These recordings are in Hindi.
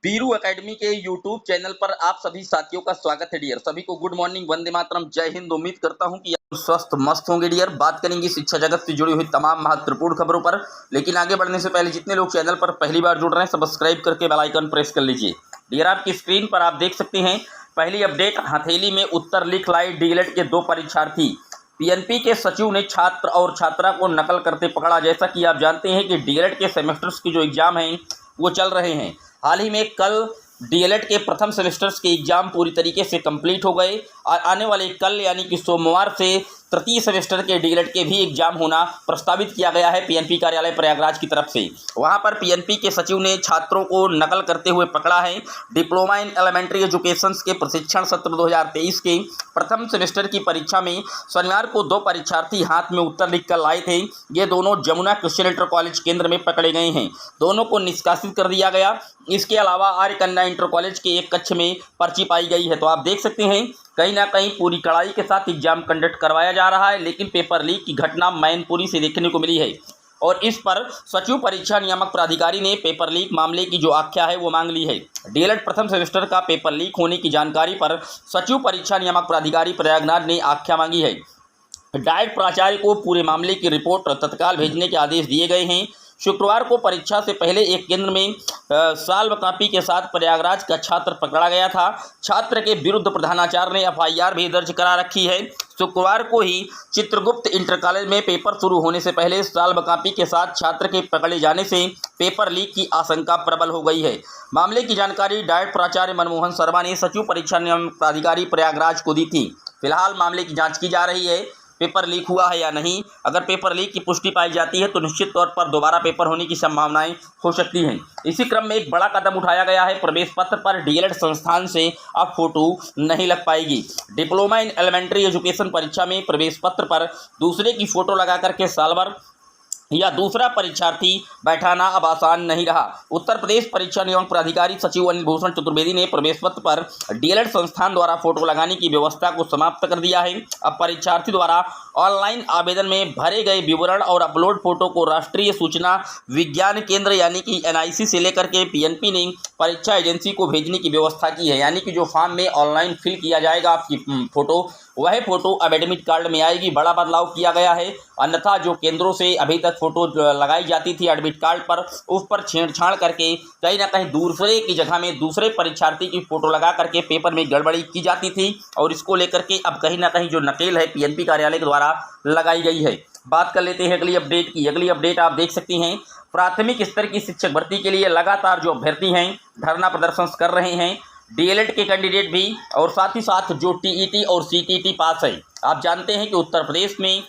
वीरू एकेडमी के यूट्यूब चैनल पर आप सभी साथियों का स्वागत है डियर। सभी को गुड मॉर्निंग, वंदे मातरम, जय हिंद। उम्मीद करता हूं कि आप स्वस्थ मस्त होंगे डियर। बात करेंगे शिक्षा जगत से जुड़ी हुई तमाम महत्वपूर्ण खबरों पर, लेकिन आगे बढ़ने से पहले जितने लोग चैनल पर पहली बार जुड़ रहे हैं सब्सक्राइब करके बेल आइकन प्रेस कर लीजिए। डियर, आपकी स्क्रीन पर आप देख सकते हैं पहली अपडेट। हथेली में उत्तर लिख लाए डीएलएड के 2 परीक्षार्थी। पीएनपी के सचिव ने छात्र और छात्रा को नकल करते पकड़ा। जैसा कि आप जानते हैं कि डीएलएड के सेमेस्टर्स की जो एग्जाम हैं वो चल रहे हैं। हाल ही में कल डीएलएड के प्रथम सेमेस्टर्स के एग्जाम पूरी तरीके से कंप्लीट हो गए और आने वाले कल यानी कि सोमवार से तृतीय सेमेस्टर के डीएलएड के भी एग्जाम होना प्रस्तावित किया गया है पीएनपी कार्यालय प्रयागराज की तरफ से। वहां पर पीएनपी के सचिव ने छात्रों को नकल करते हुए पकड़ा है। डिप्लोमा इन एलिमेंट्री एजुकेशन के प्रशिक्षण सत्र 2023 के प्रथम सेमेस्टर की परीक्षा में शनिवार को 2 परीक्षार्थी हाथ में उत्तर लिखकर लाए थे। ये दोनों जमुना क्रिश्चियन इंटर कॉलेज केंद्र में पकड़े गए हैं। दोनों को निष्कासित कर दिया गया। इसके अलावा आर्य कन्या इंटर कॉलेज के एक कक्ष में पर्ची पाई गई है। तो आप देख सकते हैं कहीं ना कहीं पूरी कड़ाई के साथ एग्जाम कंडक्ट करवाया जा रहा है, लेकिन पेपर लीक की घटना मैनपुरी से देखने को मिली है और इस पर सचिव परीक्षा नियामक प्राधिकारी ने पेपर लीक मामले की जो आख्या है वो मांग ली है। डीएलएड प्रथम सेमेस्टर का पेपर लीक होने की जानकारी पर सचिव परीक्षा नियामक प्राधिकारी प्रयागराज ने आख्या मांगी है। डायट प्राचार्य को पूरे मामले की रिपोर्ट तत्काल भेजने के आदेश दिए गए हैं। शुक्रवार को परीक्षा से पहले एक केंद्र में साल्व कापी के साथ प्रयागराज का छात्र पकड़ा गया था। छात्र के विरुद्ध प्रधानाचार्य ने एफआईआर भी दर्ज करा रखी है। शुक्रवार को ही चित्रगुप्त इंटर कॉलेज में पेपर शुरू होने से पहले साल्व कापी के साथ छात्र के पकड़े जाने से पेपर लीक की आशंका प्रबल हो गई है। मामले की जानकारी डायट प्राचार्य मनमोहन शर्मा ने सचिव परीक्षा नियामक प्राधिकारी प्रयागराज को दी थी। फिलहाल मामले की जाँच की जा रही है, पेपर लीक हुआ है या नहीं। अगर पेपर लीक की पुष्टि पाई जाती है तो निश्चित तौर पर दोबारा पेपर होने की संभावनाएं हो सकती हैं। इसी क्रम में एक बड़ा कदम उठाया गया है। प्रवेश पत्र पर डीएलएड संस्थान से अब फोटो नहीं लग पाएगी। डिप्लोमा इन एलिमेंट्री एजुकेशन परीक्षा में प्रवेश पत्र पर दूसरे की फोटो लगा करके सालभर या दूसरा परीक्षार्थी बैठाना अब आसान नहीं रहा। उत्तर प्रदेश परीक्षा नियामक प्राधिकारी सचिव अनिल भूषण चतुर्वेदी ने प्रवेश पत्र पर डीएलएड संस्थान द्वारा फोटो लगाने की व्यवस्था को समाप्त कर दिया है। अब परीक्षार्थी द्वारा ऑनलाइन आवेदन में भरे गए विवरण और अपलोड फोटो को राष्ट्रीय सूचना विज्ञान केंद्र यानी कि एनआईसी से लेकर के पीएनपी ने परीक्षा एजेंसी को भेजने की व्यवस्था की है। यानी कि जो फॉर्म में ऑनलाइन फिल किया जाएगा आपकी फोटो, वह फोटो अब एडमिट कार्ड में आएगी। बड़ा बदलाव किया गया है। अन्यथा जो केंद्रों से अभी तक फोटो लगाई जाती थी एडमिट कार्ड पर, उस पर छेड़छाड़ करके कहीं ना कहीं दूसरे की जगह में दूसरे परीक्षार्थी की फोटो लगा करके पेपर में गड़बड़ी की जाती थी और इसको लेकर के अब कहीं ना कहीं जो नकेल है पीएनपी कार्यालय के द्वारा लगाई गई है। बात कर लेते हैं अगली अपडेट की। अगली अपडेट आप देख सकती हैं प्राथमिक स्तर की शिक्षक भर्ती के लिए लगातार जो अभ्यर्थी हैं धरना प्रदर्शन कर रहे हैं। डीएलएड के कैंडिडेट भी और साथ ही साथ जो टीईटी और सीटीटी पास है। आप जानते हैं कि उत्तर प्रदेश में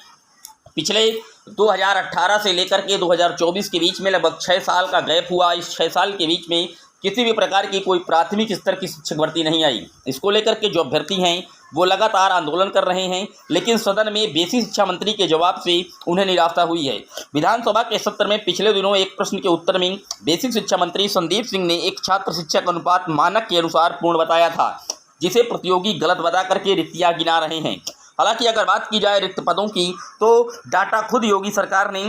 पिछले 2018 से लेकर के 2024 के बीच में लगभग 6 साल का गैप हुआ। इस 6 साल के बीच में किसी भी प्रकार की कोई प्राथमिक स्तर की शिक्षक भर्ती नहीं आई। इसको लेकर के जो अभ्यर्थी हैं वो लगातार आंदोलन कर रहे हैं, लेकिन सदन में बेसिक शिक्षा मंत्री के जवाब से उन्हें निराशा हुई है। विधानसभा के सत्र में पिछले दिनों एक प्रश्न के उत्तर में बेसिक शिक्षा मंत्री संदीप सिंह ने एक छात्र शिक्षक अनुपात मानक के अनुसार पूर्ण बताया था, जिसे प्रतियोगी गलत बता करके रिक्तियां गिना रहे हैं। हालांकि अगर बात की जाए रिक्त पदों की तो डाटा खुद योगी सरकार ने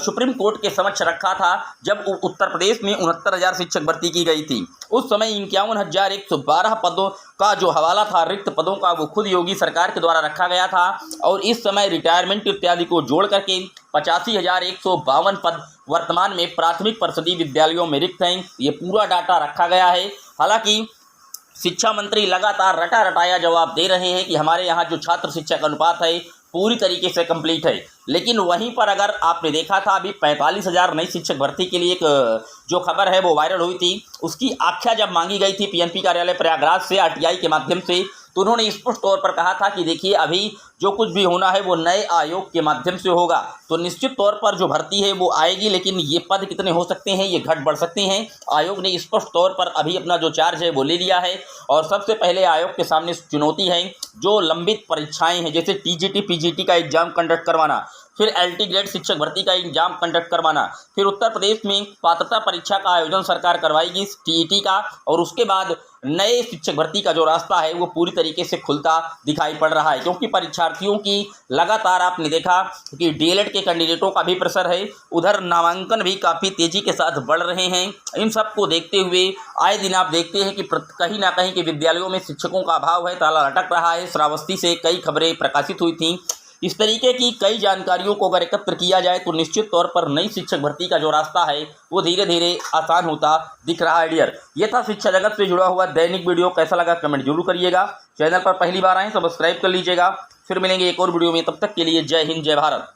सुप्रीम कोर्ट के समक्ष रखा था जब उत्तर प्रदेश में 69,000 शिक्षक भर्ती की गई थी। उस समय 51,112 पदों का जो हवाला था रिक्त पदों का, वो खुद योगी सरकार के द्वारा रखा गया था और इस समय रिटायरमेंट इत्यादि को जोड़ करके 85,152 पद वर्तमान में प्राथमिक परिषदीय विद्यालयों में रिक्त हैं। ये पूरा डाटा रखा गया है। हालांकि शिक्षा मंत्री लगातार रटा रटाया जवाब दे रहे हैं कि हमारे यहाँ जो छात्र शिक्षक अनुपात है पूरी तरीके से कंप्लीट है, लेकिन वहीं पर अगर आपने देखा था अभी 45,000 नई शिक्षक भर्ती के लिए एक जो खबर है वो वायरल हुई थी। उसकी आख्या जब मांगी गई थी पीएनपी कार्यालय प्रयागराज से आरटीआई के माध्यम से, तो उन्होंने स्पष्ट तौर पर कहा था कि देखिए अभी जो कुछ भी होना है वो नए आयोग के माध्यम से होगा। तो निश्चित तौर पर जो भर्ती है वो आएगी, लेकिन ये पद कितने हो सकते हैं, ये घट बढ़ सकते हैं। आयोग ने स्पष्ट तौर पर अभी अपना जो चार्ज है वो ले लिया है और सबसे पहले आयोग के सामने चुनौती है जो लंबित परीक्षाएं हैं, जैसे टीजीटी पीजीटी का एग्जाम कंडक्ट करवाना। फिर LT ग्रेड शिक्षक भर्ती का एग्जाम कंडक्ट करवाना, फिर उत्तर प्रदेश में पात्रता परीक्षा का आयोजन सरकार करवाएगी TET का, और उसके बाद नए शिक्षक भर्ती का जो रास्ता है वो पूरी तरीके से खुलता दिखाई पड़ रहा है। क्योंकि परीक्षार्थियों की लगातार आपने देखा कि DLED के कैंडिडेटों का भी प्रेशर है, उधर नामांकन भी काफ़ी तेजी के साथ बढ़ रहे हैं। इन सब को देखते हुए आए दिन आप देखते हैं कि कहीं ना कहीं के विद्यालयों में शिक्षकों का अभाव है, ताला लटक रहा है। श्रावस्ती से कई खबरें प्रकाशित हुई थीं। इस तरीके की कई जानकारियों को अगर एकत्र किया जाए तो निश्चित तौर पर नई शिक्षक भर्ती का जो रास्ता है वो धीरे धीरे आसान होता दिख रहा है डियर। ये था शिक्षा जगत से जुड़ा हुआ दैनिक वीडियो। कैसा लगा कमेंट जरूर करिएगा। चैनल पर पहली बार आए सब्सक्राइब कर लीजिएगा। फिर मिलेंगे एक और वीडियो में, तब तक के लिए जय हिंद जय भारत।